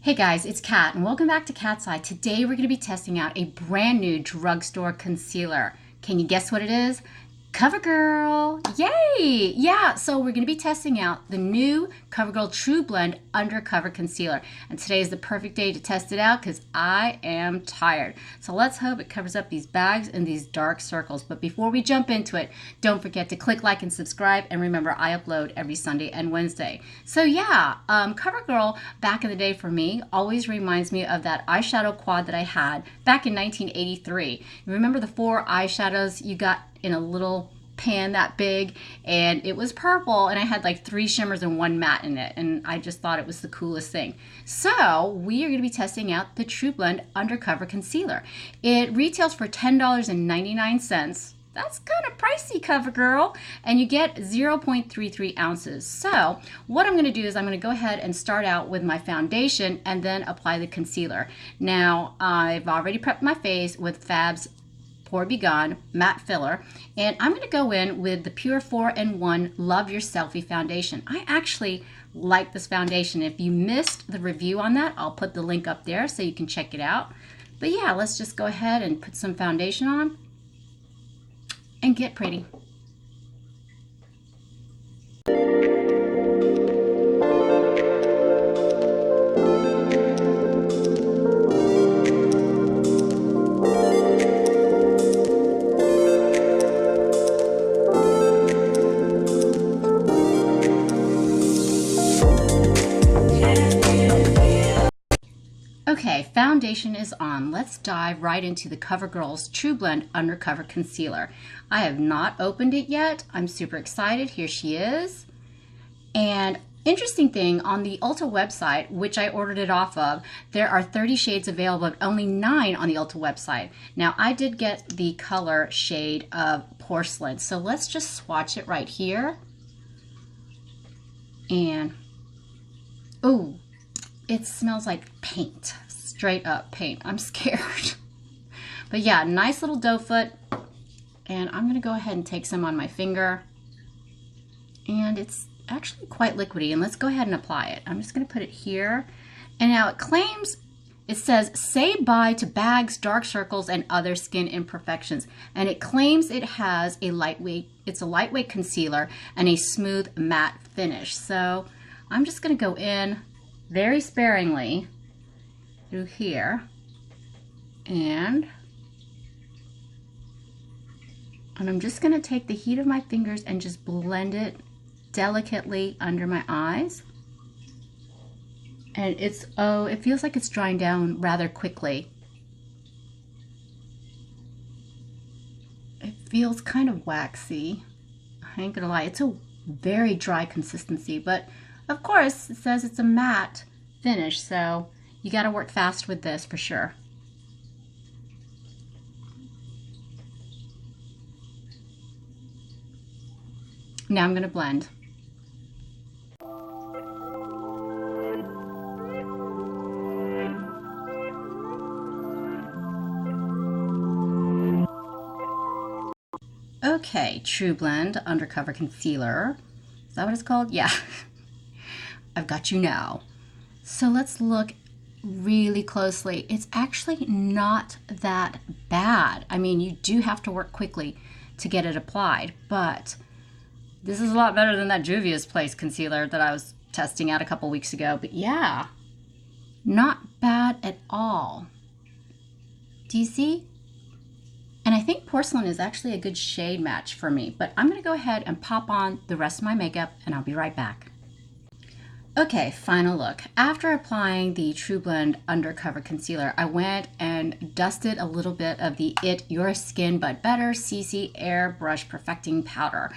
Hey guys, it's Kat and welcome back to Cat's Eye. Today we're going to be testing out a brand new drugstore concealer. Can you guess what it is? COVERGIRL! Yay! Yeah, so we're going to be testing out the new COVERGIRL Trublend Undercover Concealer. And today is the perfect day to test it out because I am tired. So let's hope it covers up these bags and these dark circles. But before we jump into it, don't forget to click like and subscribe. And remember, I upload every Sunday and Wednesday. So yeah, COVERGIRL back in the day for me always reminds me of that eyeshadow quad that I had back in 1983. You remember the 4 eyeshadows you got in a little pan that big, and it was purple, and I had like 3 shimmers and 1 matte in it, and I just thought it was the coolest thing. So we are going to be testing out the Trublend Undercover Concealer. It retails for $10.99. That's kind of pricey, COVERGIRL, and you get 0.33 ounces. So what I'm going to do is I'm going to go ahead and start out with my foundation and then apply the concealer. Now I've already prepped my face with Fab's Pour Be Gone matte filler, and I'm going to go in with the Pure 4-in-1 Love Your Selfie foundation. I actually like this foundation. If you missed the review on that, I'll put the link up there so you can check it out. But yeah, let's just go ahead and put some foundation on and get pretty. Okay, foundation is on. Let's dive right into the COVERGIRL's Trublend Undercover Concealer. I have not opened it yet. I'm super excited. Here she is. And interesting thing, on the Ulta website, which I ordered it off of, there are 30 shades available, but only 9 on the Ulta website. Now, I did get the color shade of Porcelain, so let's just swatch it right here. And, ooh, it smells like paint, straight up paint. I'm scared. But yeah, nice little doe foot. And I'm gonna go ahead and take some on my finger. And it's actually quite liquidy. And let's go ahead and apply it. I'm just gonna put it here. And now it says, say bye to bags, dark circles, and other skin imperfections. And it claims it has it's a lightweight concealer and a smooth matte finish. So I'm just gonna go in very sparingly through here, and I'm just going to take the heat of my fingers and just blend it delicately under my eyes. And it feels like it's drying down rather quickly. It feels kind of waxy. I ain't gonna lie, it's a very dry consistency, but of course, it says it's a matte finish, so you got to work fast with this for sure. Now I'm going to blend. Okay, Trublend Undercover Concealer. Is that what it's called? Yeah. I've got you now. So let's look really closely. It's actually not that bad. I mean, you do have to work quickly to get it applied, but this is a lot better than that Juvia's Place concealer that I was testing out a couple weeks ago. But yeah, not bad at all. Do you see? And I think Porcelain is actually a good shade match for me, but I'm going to go ahead and pop on the rest of my makeup and I'll be right back. Okay, final look. After applying the Trublend Undercover Concealer, I went and dusted a little bit of the Your Skin But Better CC Airbrush Perfecting Powder.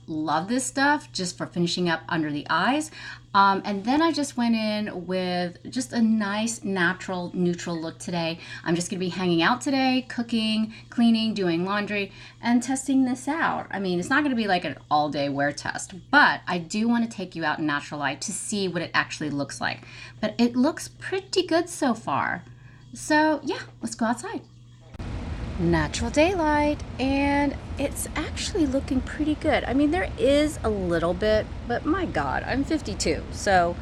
Love this stuff just for finishing up under the eyes. And then I just went in with just a nice natural neutral look today. I'm just gonna be hanging out today, cooking, cleaning, doing laundry, and testing this out. I mean, it's not gonna be like an all-day wear test, but I do wanna take you out in natural light to see what it actually looks like. But it looks pretty good so far. So yeah, let's go outside. Natural daylight, and it's actually looking pretty good. I mean, there is a little bit, but my God, I'm 52, so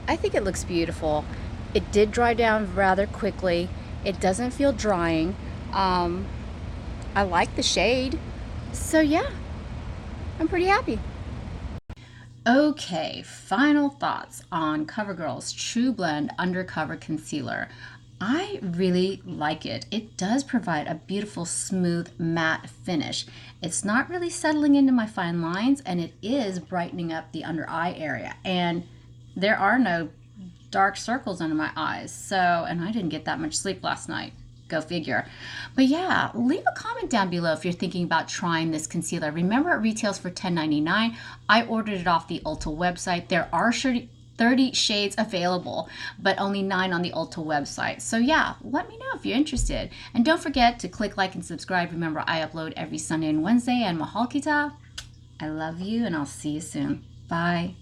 I think it looks beautiful. It did dry down rather quickly. It doesn't feel drying. I like the shade. So yeah, I'm pretty happy. Okay, final thoughts on CoverGirl's Trublend Undercover Concealer. I really like it. It does provide a beautiful, smooth, matte finish. It's not really settling into my fine lines, and it is brightening up the under eye area. And there are no dark circles under my eyes. So, and I didn't get that much sleep last night. Go figure. But yeah, leave a comment down below if you're thinking about trying this concealer. Remember, it retails for $10.99. I ordered it off the Ulta website. There are 30 shades available, but only 9 on the Ulta website. So yeah, let me know if you're interested. And don't forget to click like and subscribe. Remember, I upload every Sunday and Wednesday. And mahal kita. I love you, and I'll see you soon. Bye.